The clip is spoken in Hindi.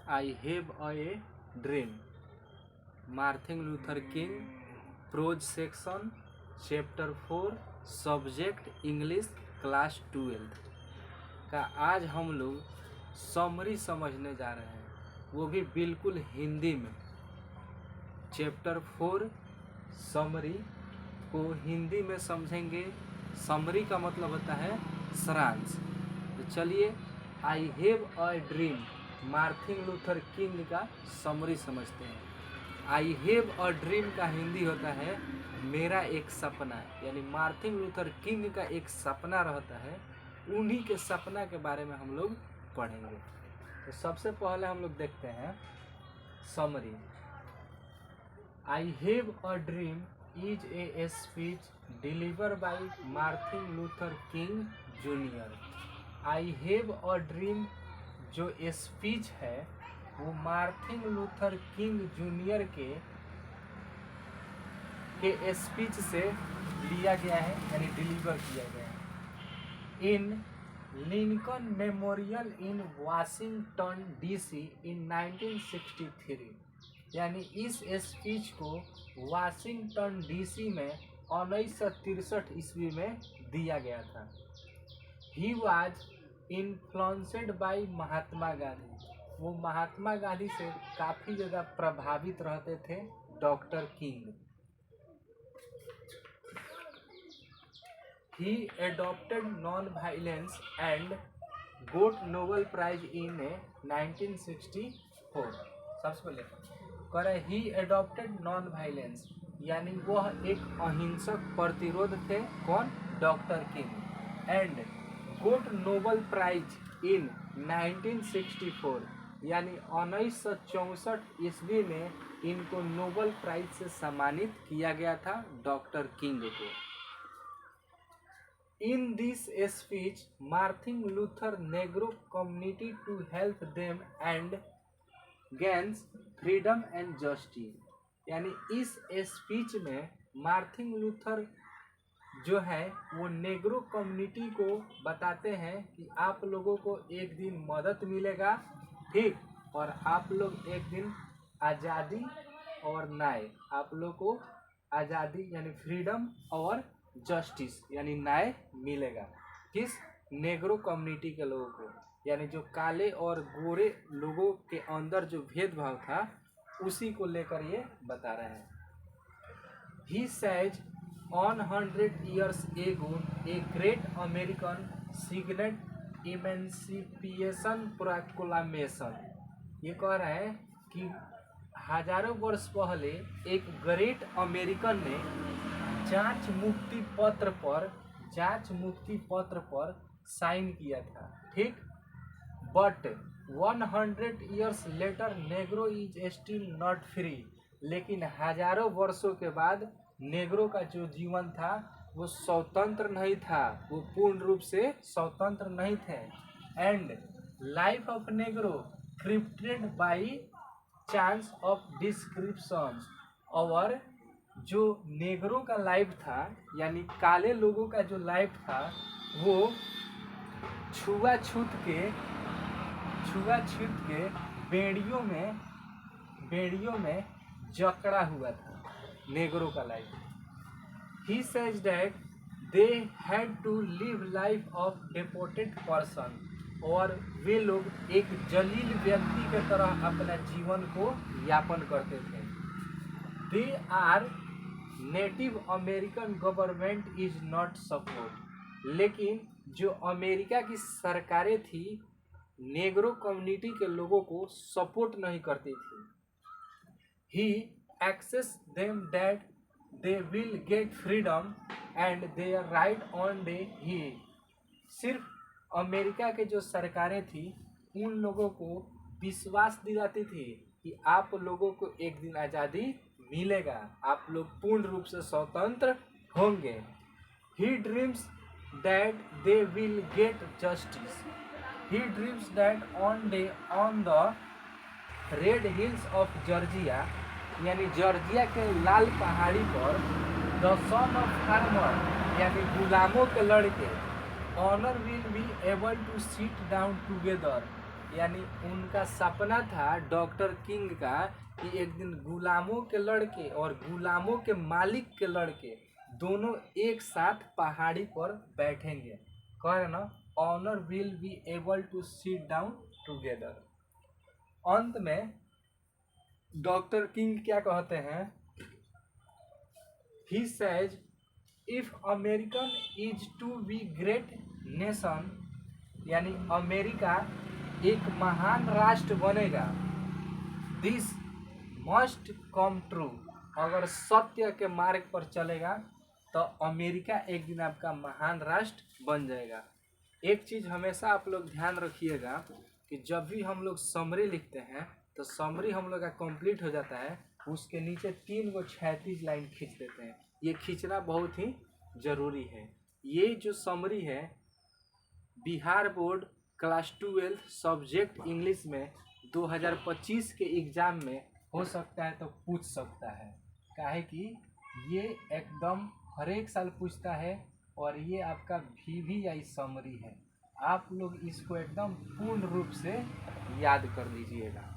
I have a dream. Martin Luther King, prose section, chapter 4, subject English class 12 का आज हम लोग समरी समझने जा रहे हैं, वो भी बिल्कुल हिंदी में। चैप्टर 4 समरी को हिंदी में समझेंगे। समरी का मतलब होता है सारांश। तो चलिए, आई have a dream Martin Luther king का समरी समझते हैं। आई हैव अ ड्रीम का हिंदी होता है मेरा एक सपना, यानी मार्टिन लूथर किंग का एक सपना रहता है, उन्हीं के सपना के बारे में हम लोग पढ़ेंगे। तो सबसे पहले हम लोग देखते हैं summary. I have a dream is a speech deliver by Martin Luther King junior. I have a dream जो स्पीच है वो मार्टिन लूथर किंग जूनियर के स्पीच से लिया गया है, यानी डिलीवर किया गया है। In Lincoln Memorial in Washington DC in 1963, यानी इस स्पीच को वाशिंगटन डीसी में 1963 ईस्वी में दिया गया था। He was influenced by Mahatma Gandhi, वो महात्मा गांधी से काफ़ी ज़्यादा प्रभावित रहते थे doctor King. He adopted non violence and got Nobel prize in 1964। सबसे पहले कह रहे ही एडॉप्टेड नॉन वायलेंस, यानी वह एक अहिंसक प्रतिरोध थे। कौन? Doctor King. And got Nobel prize in 1964, यानी 1964 ईस्वी में इनको नोबेल प्राइज से सम्मानित किया गया था डॉक्टर किंग को। In this speech Martin Luther negro community to help them and gains freedom and justice, यानी इस स्पीच में मार्टिन लूथर जो है वो नेग्रो कम्युनिटी को बताते हैं कि आप लोगों को एक दिन मदद मिलेगा, ठीक, और आप लोग एक दिन आज़ादी और न्याय, आप लोग को आज़ादी यानी फ्रीडम और जस्टिस यानी न्याय मिलेगा। किस? नेग्रो कम्युनिटी के लोगों को, यानी जो काले और गोरे लोगों के अंदर जो भेदभाव था उसी को लेकर ये बता रहे हैं। He says on 100 years ago a great American signet emancipation proclamation, ये कह रहे हैं कि हजारों वर्ष पहले एक ग्रेट अमेरिकन ने जांच मुक्ति पत्र पर साइन किया था, ठीक। But 100 years later negro is still not free, लेकिन हजारों वर्षों के बाद नेग्रो का जो जीवन था वो स्वतंत्र नहीं था, वो पूर्ण रूप से स्वतंत्र नहीं थे। And life of Negro crippled by chains of discrimination, और जो नेग्रो का लाइफ था यानी काले लोगों का जो लाइफ था वो छुआछूत के बेड़ियों में जकड़ा हुआ था नेग्रो का life. He says that they had to live life of deported person, और वे लोग एक जलील व्यक्ति के तरह अपना जीवन को यापन करते थे। They are native American government is not support, लेकिन जो अमेरिका की सरकारें थी नेग्रो कम्युनिटी के लोगों को सपोर्ट नहीं करती थी। He access them that they will get freedom and their right on day he, सिर्फ अमेरिका के जो सरकारें थी उन लोगों को विश्वास दिलाती थी कि आप लोगों को एक दिन आज़ादी मिलेगा, आप लोग पूर्ण रूप से स्वतंत्र होंगे। He dreams that they will get justice, he dreams that on the red hills of Georgia, यानी जॉर्जिया के लाल पहाड़ी पर द सन ऑफ फार्मर, यानी गुलामों के लड़के owner will be able to sit down together, यानी उनका सपना था डॉक्टर किंग का कि एक दिन गुलामों के लड़के और गुलामों के मालिक के लड़के दोनों एक साथ पहाड़ी पर बैठेंगे। कह रहे ना, owner will be able to sit down together. अंत में डॉक्टर किंग क्या कहते हैं? He says if American is to be great nation, यानी अमेरिका एक महान राष्ट्र बनेगा, दिस मस्ट कम ट्रू, अगर सत्य के मार्ग पर चलेगा तो अमेरिका एक दिन आपका महान राष्ट्र बन जाएगा। एक चीज़ हमेशा आप लोग ध्यान रखिएगा कि जब भी हम लोग समरी लिखते हैं तो समरी हम लोग का कंप्लीट हो जाता है, उसके नीचे 3 गो 36 लाइन खींच देते हैं। ये खींचना बहुत ही ज़रूरी है। ये जो समरी है Bihar board class 12 subject English में 2025 के एग्ज़ाम में हो सकता है तो पूछ सकता है, काहे कि ये एकदम हर एक साल पूछता है और ये आपका VVI समरी है। आप लोग इसको एकदम पूर्ण रूप से याद कर लीजिएगा।